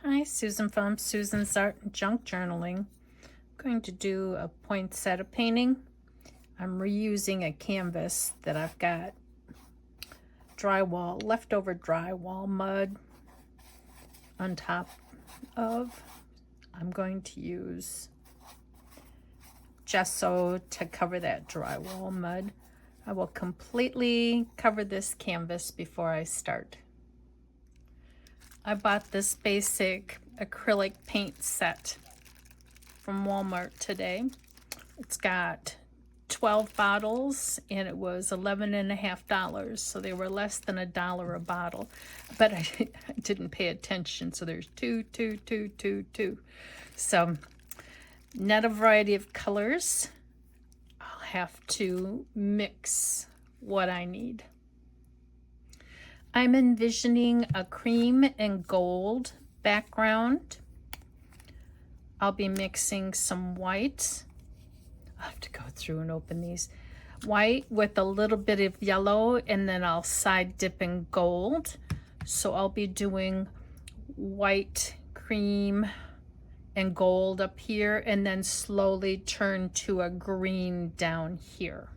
Hi, Susan from Susan's Art and Junk Journaling. I'm going to do a poinsettia painting. I'm reusing a canvas that I've got leftover drywall mud on top of. I'm going to use gesso to cover that drywall mud. I will completely cover this canvas before I start. I bought this basic acrylic paint set from Walmart today. It's got 12 bottles and it was $11.50, so they were less than $1 a bottle, but I didn't pay attention, so there's two. So not a variety of colors. I'll have to mix what I need. I'm envisioning a cream and gold background. I'll be mixing some white. I'll have to go through and open these. White with a little bit of yellow, and then I'll side dip in gold. So I'll be doing white, cream, and gold up here, and then slowly turn to a green down here.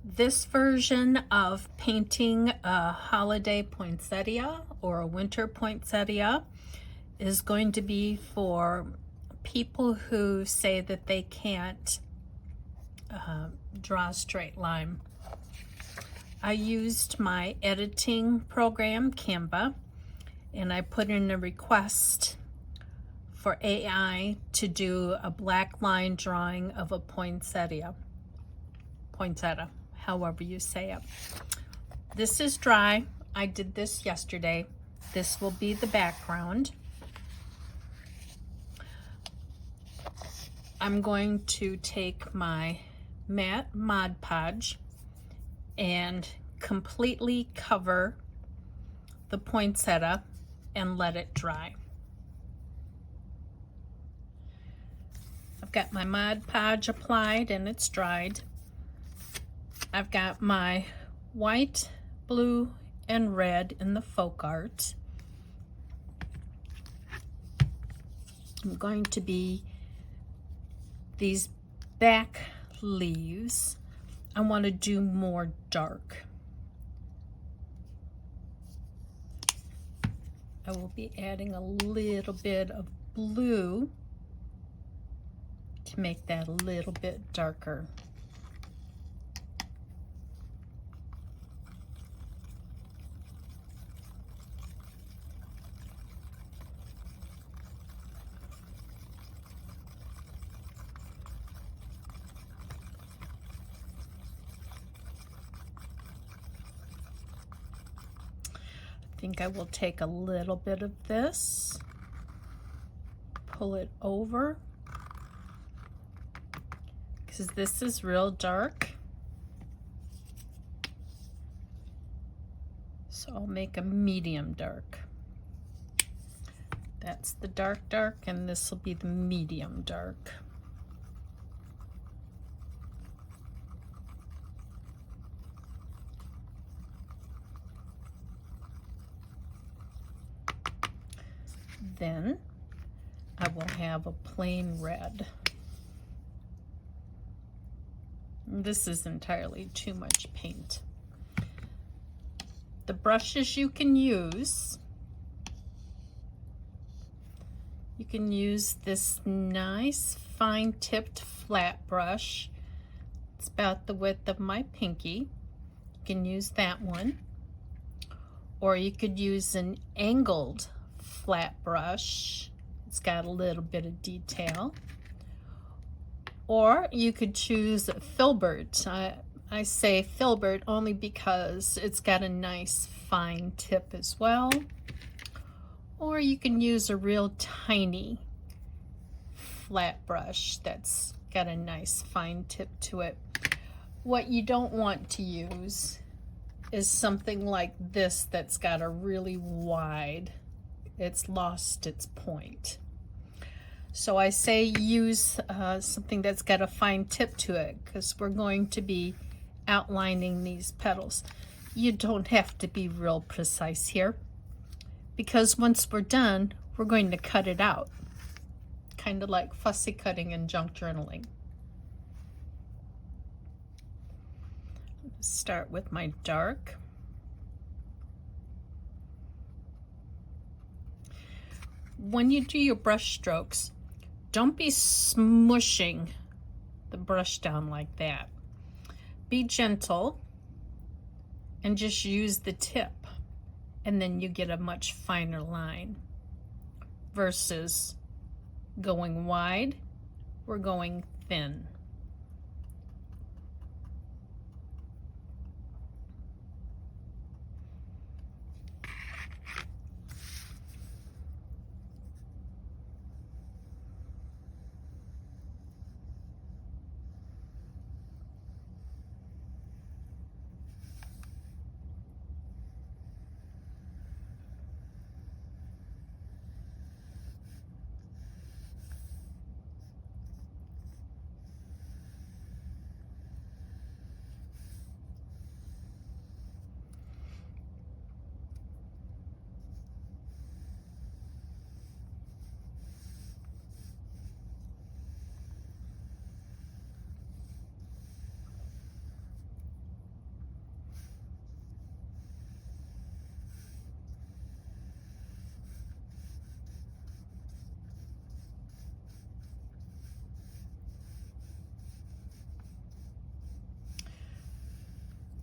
This version of painting a holiday poinsettia or a winter poinsettia is going to be for people who say that they can't draw a straight line. I used my editing program, Canva, and I put in a request for AI to do a black line drawing of a poinsettia, however you say it. This is dry. I did this yesterday. This will be the background. I'm going to take my matte Mod Podge and completely cover the poinsettia and let it dry. I've got my Mod Podge applied and it's dried. I've got my white, blue, and red in the folk art. I'm going to be these back leaves. I want to do more dark. I will be adding a little bit of blue to make that a little bit darker. I think I will take a little bit of this, pull it over, because this is real dark. So I'll make a medium dark. That's the dark, and this will be the medium dark. Then I will have a plain red. This is entirely too much paint. The brushes you can use this nice fine tipped flat brush. It's about the width of my pinky. You can use that one, or you could use an angled flat brush. It's got a little bit of detail. Or you could choose filbert. I say filbert only because it's got a nice fine tip as well. Or you can use a real tiny flat brush that's got a nice fine tip to it. What you don't want to use is something like this that's got a really wide, it's lost its point. So I say use something that's got a fine tip to it, because we're going to be outlining these petals. You don't have to be real precise here, because once we're done, we're going to cut it out, kind of like fussy cutting and junk journaling. Start with my dark. When you do your brush strokes, don't be smushing the brush down like that. Be gentle and just use the tip, and then you get a much finer line. Versus going wide, we're going thin.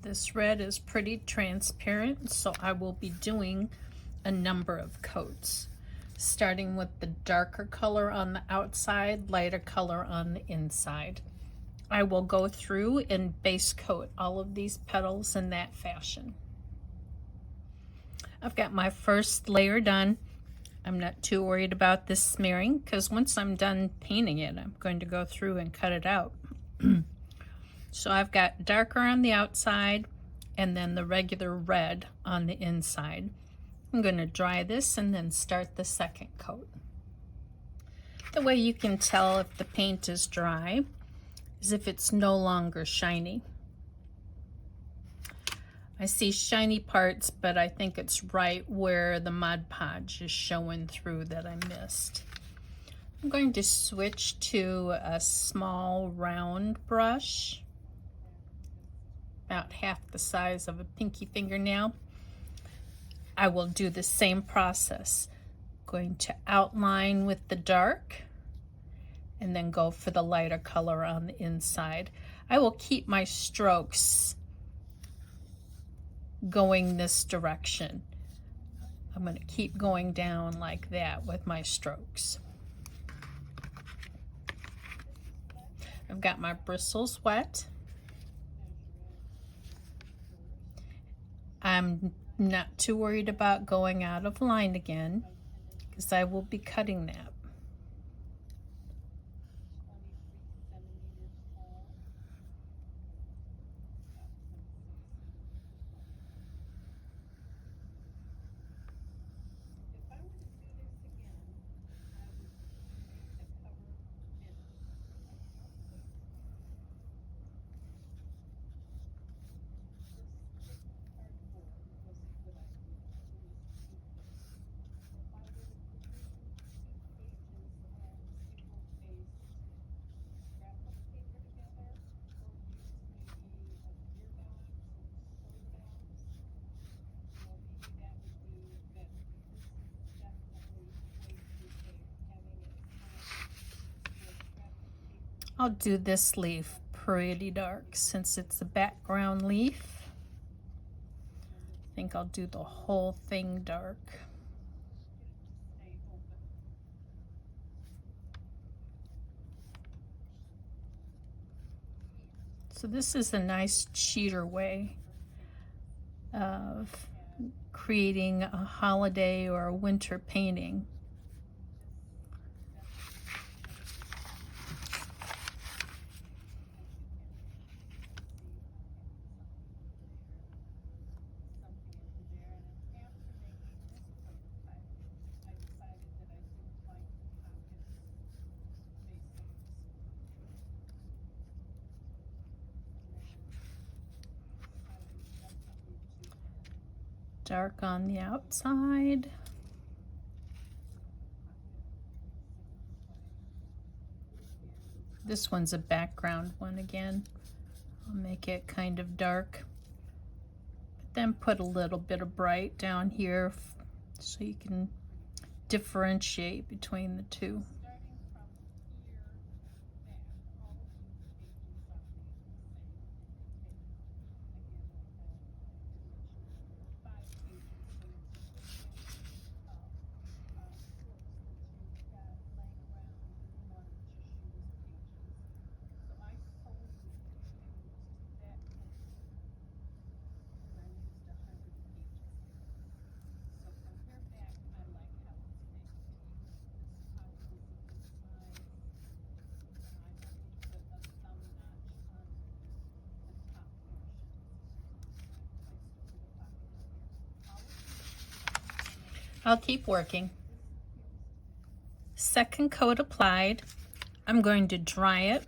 This red is pretty transparent, so I will be doing a number of coats, starting with the darker color on the outside, lighter color on the inside. I will go through and base coat all of these petals in that fashion. I've got my first layer done. I'm not too worried about this smearing because once I'm done painting it, I'm going to go through and cut it out. So I've got darker on the outside and then the regular red on the inside. I'm going to dry this and then start the second coat. The way you can tell if the paint is dry is if it's no longer shiny. I see shiny parts, but I think it's right where the Mod Podge is showing through that I missed. I'm going to switch to a small round brush, about half the size of a pinky fingernail. I will do the same process. Going to outline with the dark and then go for the lighter color on the inside. I will keep my strokes going this direction. I'm going to keep going down like that with my strokes. I've got my bristles wet. I'm not too worried about going out of line again because I will be cutting that. I'll do this leaf pretty dark since it's a background leaf. I think I'll do the whole thing dark. So this is a nice cheater way of creating a holiday or a winter painting. Dark on the outside. This one's a background one again. I'll make it kind of dark, but then put a little bit of bright down here so you can differentiate between the two. I'll keep working. Second coat applied. I'm going to dry it.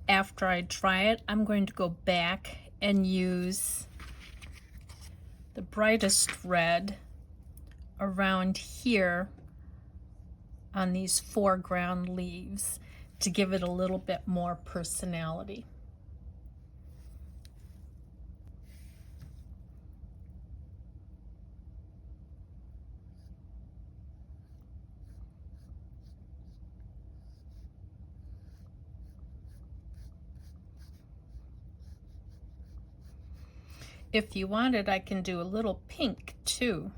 After I dry it, I'm going to go back and use the brightest red around here on these foreground leaves to give it a little bit more personality. If you wanted, I can do a little pink too.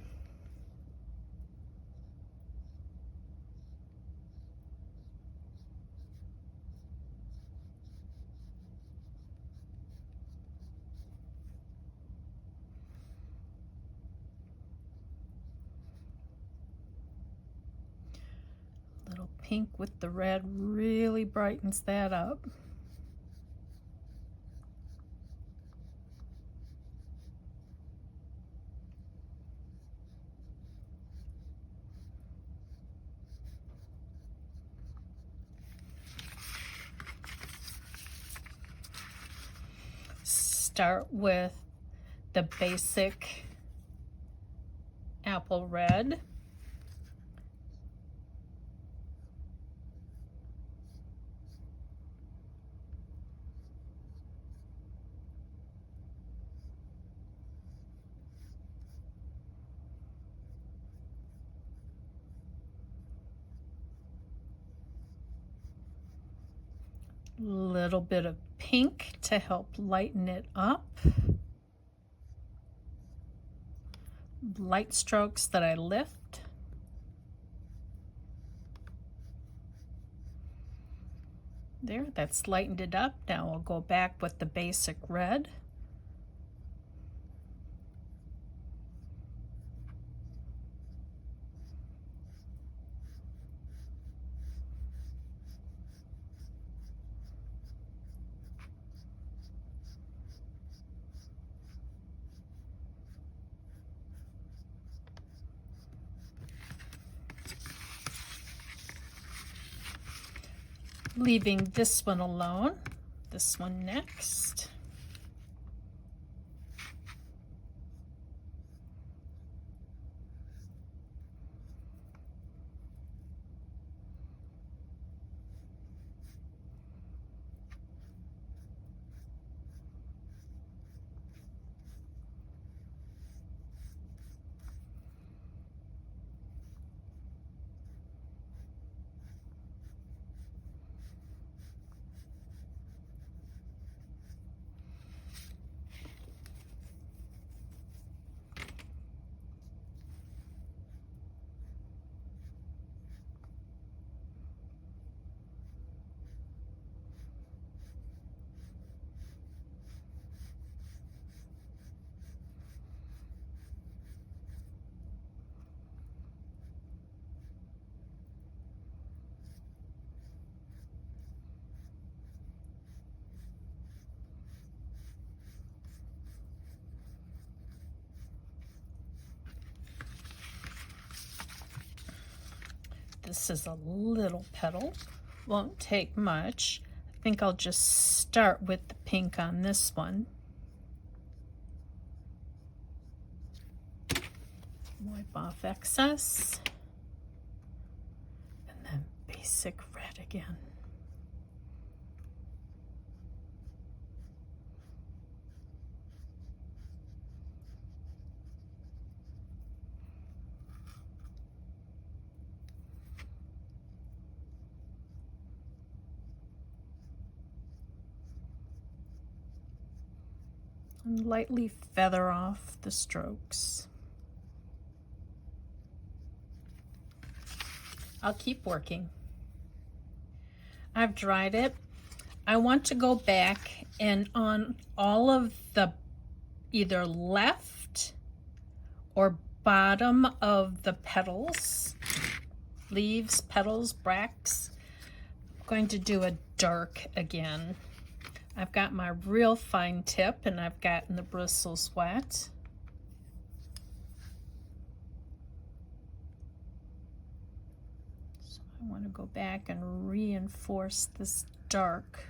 Little pink with the red really brightens that up. Start with the basic apple red. Little bit of pink to help lighten it up. Light strokes that I lift. There, that's lightened it up. Now I'll go back with the basic red. Leaving this one alone, this one next. This is a little petal, won't take much. I think I'll just start with the pink on this one. Wipe off excess, and then basic red again. And lightly feather off the strokes. I'll keep working. I've dried it. I want to go back and on all of the either left or bottom of the petals, leaves, petals, bracts, I'm going to do a dark again. I've got my real fine tip and I've gotten the bristles wet. So I want to go back and reinforce this dark.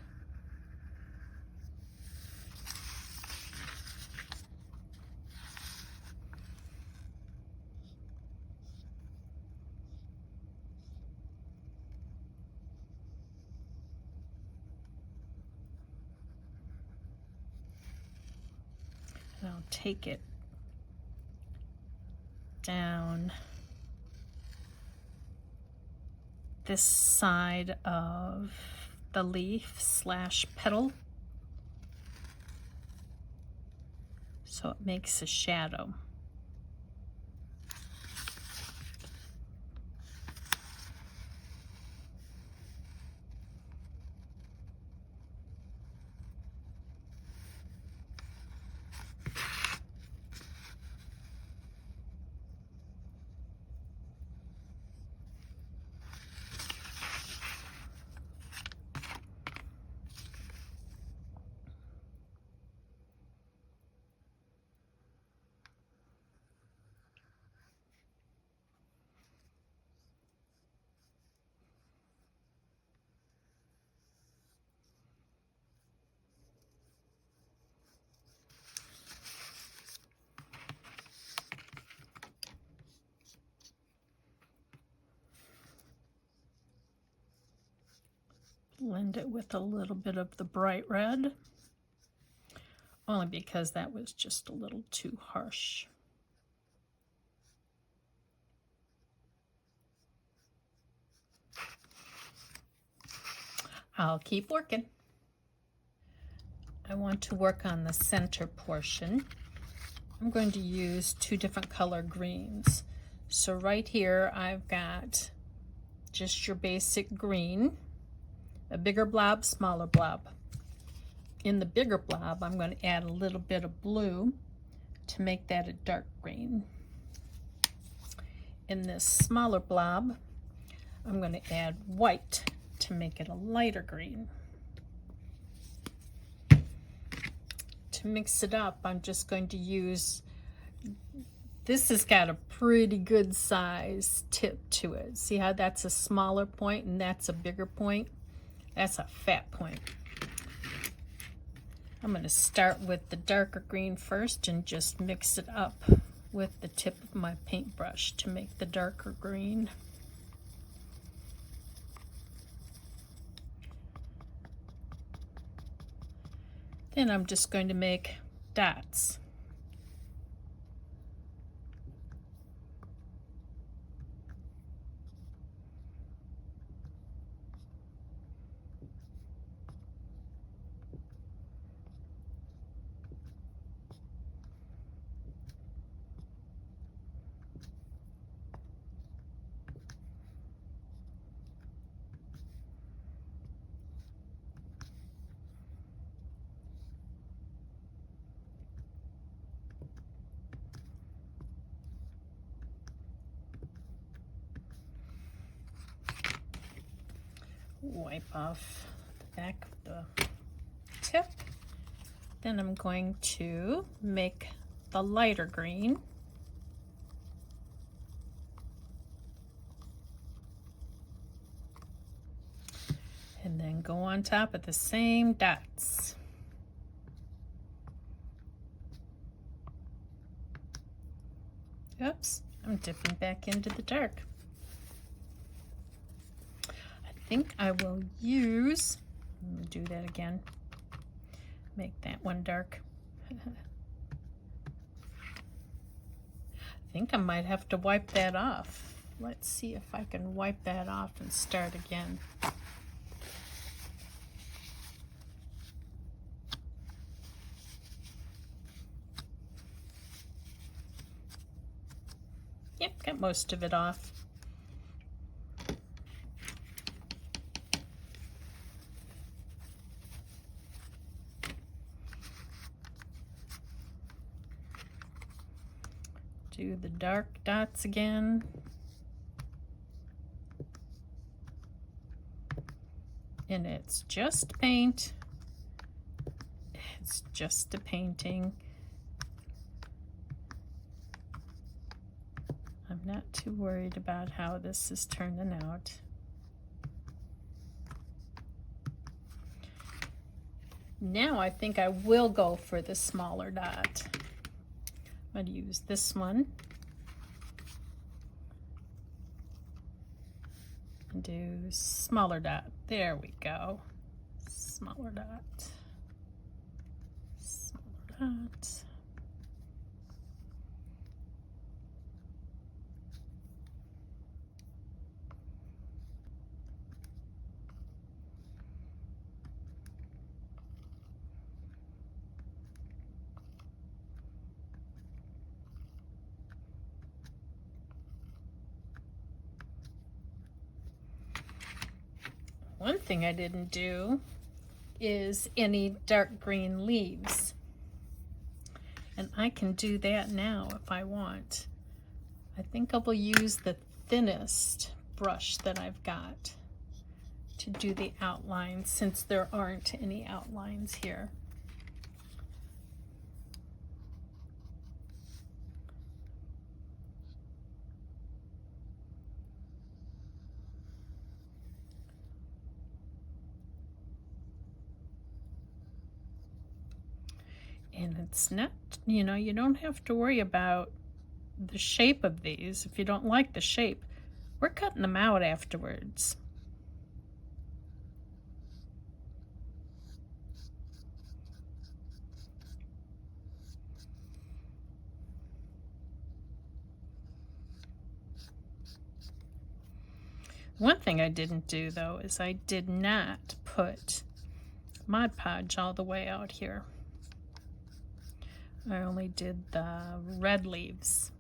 I'll take it down this side of the leaf slash petal. so it makes a shadow. Blend it with a little bit of the bright red, only because that was just a little too harsh. I'll keep working. I want to work on the center portion. I'm going to use 2 different color greens. So right here I've got just your basic green, a bigger blob, smaller blob. In the bigger blob, I'm going to add a little bit of blue to make that a dark green. In this smaller blob, I'm going to add white to make it a lighter green. To mix it up, I'm just going to use, this has got a pretty good size tip to it. See how that's a smaller point and that's a bigger point? That's a fat point. I'm going to start with the darker green first and just mix it up with the tip of my paintbrush to make the darker green. Then I'm just going to make dots. Wipe off the back of the tip. Then I'm going to make the lighter green. And then go on top of the same dots. Oops, I'm dipping back into the dark. I think I will use, I'm going to do that again, make that one dark. I think I might have to wipe that off. Let's see if I can wipe that off and start again. Yep, got most of it off. Do the dark dots again. And it's just paint. It's just a painting. I'm not too worried about how this is turning out. Now I think I will go for the smaller dot. I'm going to use this one and do smaller dot. There we go. Smaller dot. Smaller dot. thing I didn't do is any dark green leaves. And I can do that now if I want. I think I will use the thinnest brush that I've got to do the outlines, since there aren't any outlines here. And it's not, you know, you don't have to worry about the shape of these. If you don't like the shape, we're cutting them out afterwards. One thing I didn't do though is I did not put Mod Podge all the way out here. I only did the red leaves.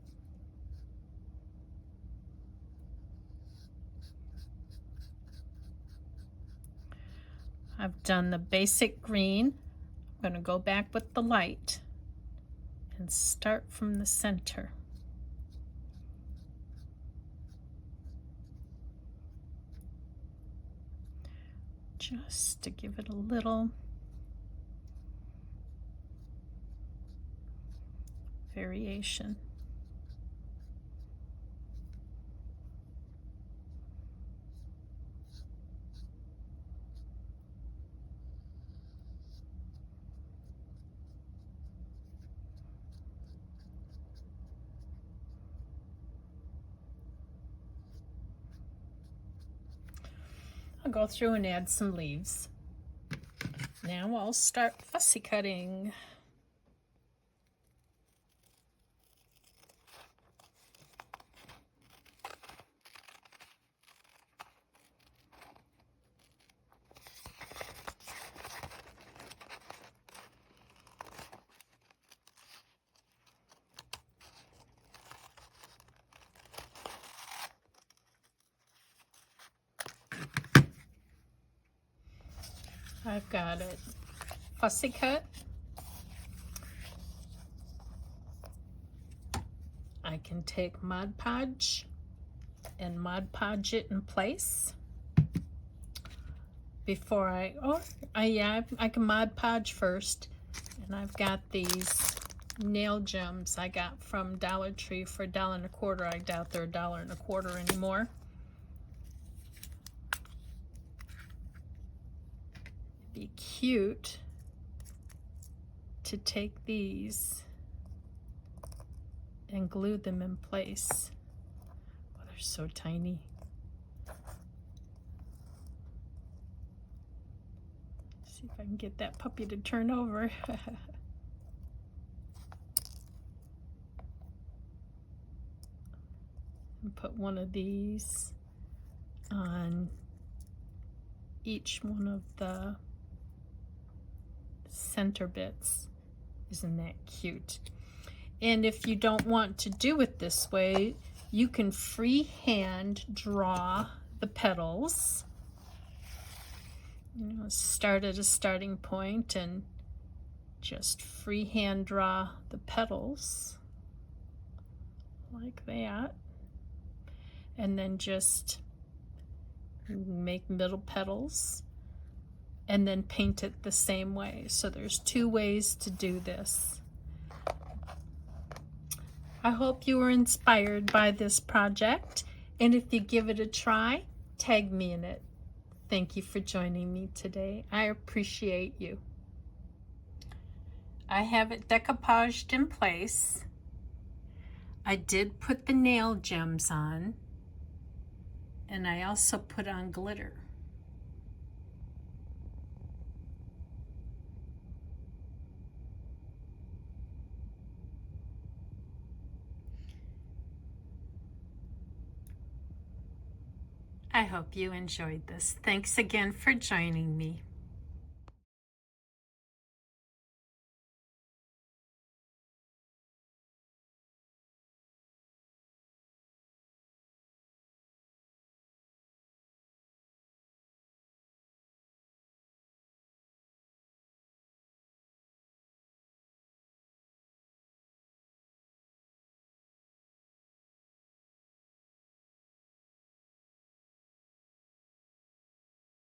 I've done the basic green. I'm going to go back with the light and start from the center. Just to give it a little variation. I'll go through and add some leaves. Now I'll start fussy cutting. I've got it fussy cut. I can take Mod Podge and Mod Podge it in place before I can Mod Podge first. And I've got these nail gems I got from Dollar Tree for $1.25. I doubt they're $1.25 anymore. Be cute to take these and glue them in place. Oh, they're so tiny. See if I can get that puppy to turn over. And put one of these on each one of the center bits. Isn't that cute? And if you don't want to do it this way, you can freehand draw the petals. You know, start at a starting point and just freehand draw the petals like that, and then just make middle petals and then paint it the same way. So there's two ways to do this. I hope you were inspired by this project, and if you give it a try, tag me in it. Thank you for joining me today. I appreciate you. I have it decoupaged in place. I did put the nail gems on, and I also put on glitter. I hope you enjoyed this. Thanks again for joining me.